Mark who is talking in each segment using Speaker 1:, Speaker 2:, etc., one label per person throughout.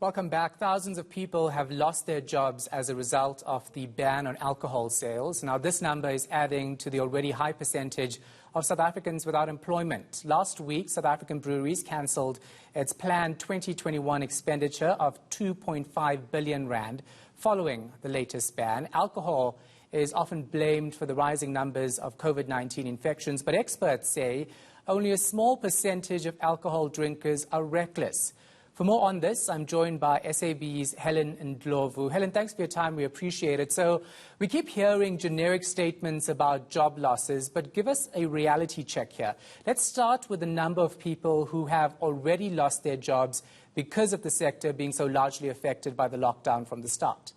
Speaker 1: Welcome back. Thousands of people have lost their jobs as a result of the ban on alcohol sales. Now, this number is adding to the already high percentage of South Africans without employment. Last week, South African Breweries cancelled its planned 2021 expenditure of 2.5 billion rand following the latest ban. Alcohol is often blamed for the rising numbers of COVID-19 infections, but experts say only a small percentage of alcohol drinkers are reckless. For more on this, I'm joined by SAB's Hellen and Ndlovu. Hellen, thanks for your time. We appreciate it. So we keep hearing generic statements about job losses, but give us a reality check here. Let's start with the number of people who have already lost their jobs because of the sector being so largely affected by the lockdown from the start.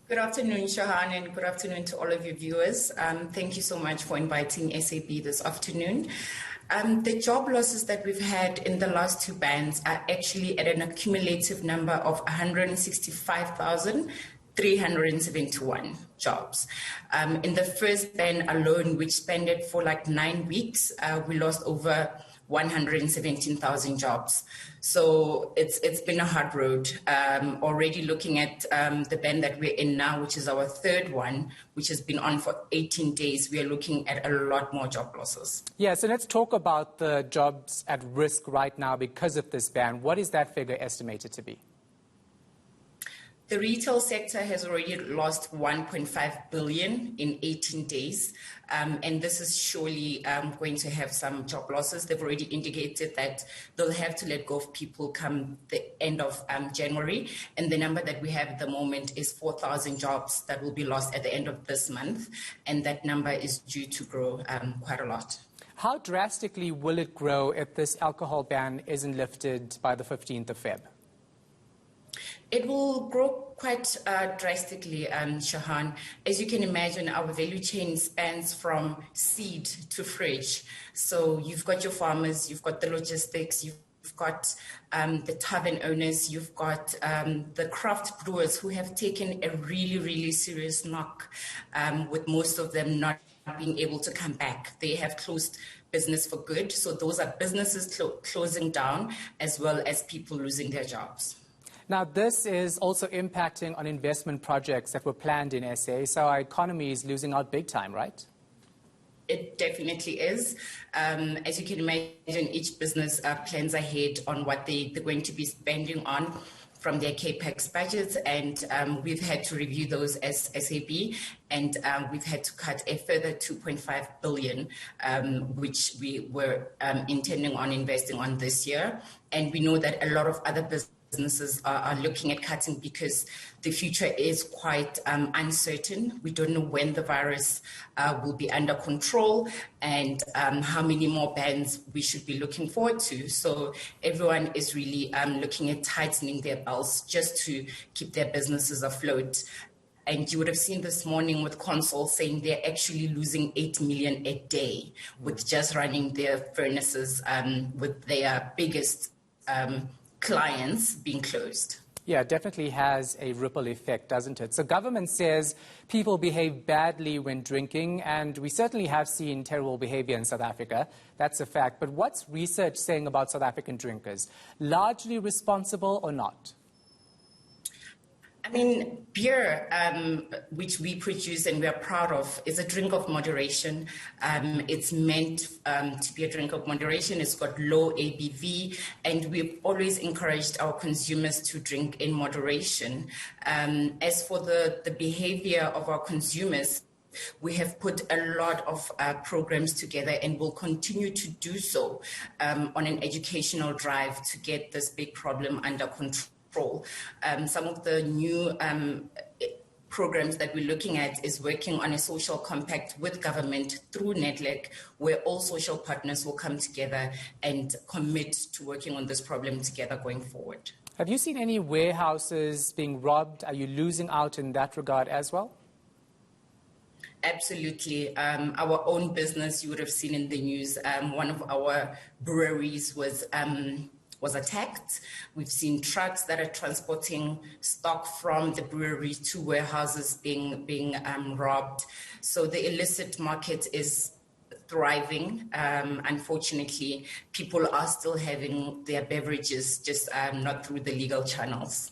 Speaker 2: Good afternoon, Shahan, and good afternoon to all of your viewers. Thank you so much for inviting SAB this afternoon. The job losses that we've had in the last two bans are actually at an accumulative number of 165,371 jobs. In the first ban alone, which spanned it for like 9 weeks, we lost over 117,000 jobs. So it's been a hard road. Already looking at the ban that we're in now, which is our third one, which has been on for 18 days, we are looking at a lot more job losses.
Speaker 1: Yeah, so let's talk about the jobs at risk right now because of this ban. What is that figure estimated to be?
Speaker 2: The retail sector has already lost 1.5 billion in 18 days, and this is surely going to have some job losses. They've already indicated that they'll have to let go of people come the end of January, and the number that we have at the moment is 4,000 jobs that will be lost at the end of this month, and that number is due to grow quite a lot.
Speaker 1: How drastically will it grow if this alcohol ban isn't lifted by the 15th of Feb?
Speaker 2: It will grow quite drastically, Shahan. As you can imagine, our value chain spans from seed to fridge. So you've got your farmers, you've got the logistics, you've got the tavern owners, you've got the craft brewers who have taken a really, really serious knock, with most of them not being able to come back. They have closed business for good. So those are businesses closing down as well as people losing their jobs.
Speaker 1: Now, this is also impacting on investment projects that were planned in SA, so our economy is losing out big time, right?
Speaker 2: It definitely is. As you can imagine, each business plans ahead on what they're going to be spending on from their CAPEX budgets, and we've had to review those as SAB, and we've had to cut a further 2.5 billion, which we were intending on investing on this year. And we know that a lot of other businesses are looking at cutting because the future is quite uncertain. We don't know when the virus will be under control and how many more bans we should be looking forward to. So everyone is really looking at tightening their belts just to keep their businesses afloat. And you would have seen this morning with Consol saying they're actually losing 8 million a day with just running their furnaces with their biggest clients being closed.
Speaker 1: Yeah, it definitely has a ripple effect, doesn't it? So government says people behave badly when drinking, and we certainly have seen terrible behavior in South Africa. That's a fact. But what's research saying about South African drinkers? Largely responsible or not?
Speaker 2: I mean, beer, which we produce and we are proud of, is a drink of moderation. It's meant to be a drink of moderation. It's got low ABV, and we've always encouraged our consumers to drink in moderation. As for the behavior of our consumers, we have put a lot of programs together and will continue to do so on an educational drive to get this big problem under control. Some of the new programs that we're looking at is working on a social compact with government through Network, where all social partners will come together and commit to working on this problem together going forward.
Speaker 1: Have you seen any warehouses being robbed? Are you losing out in that regard as well?
Speaker 2: Absolutely. Our own business, you would have seen in the news, one of our breweries was attacked. We've seen trucks that are transporting stock from the brewery to warehouses being robbed. So the illicit market is thriving. Unfortunately, people are still having their beverages, just not through the legal channels.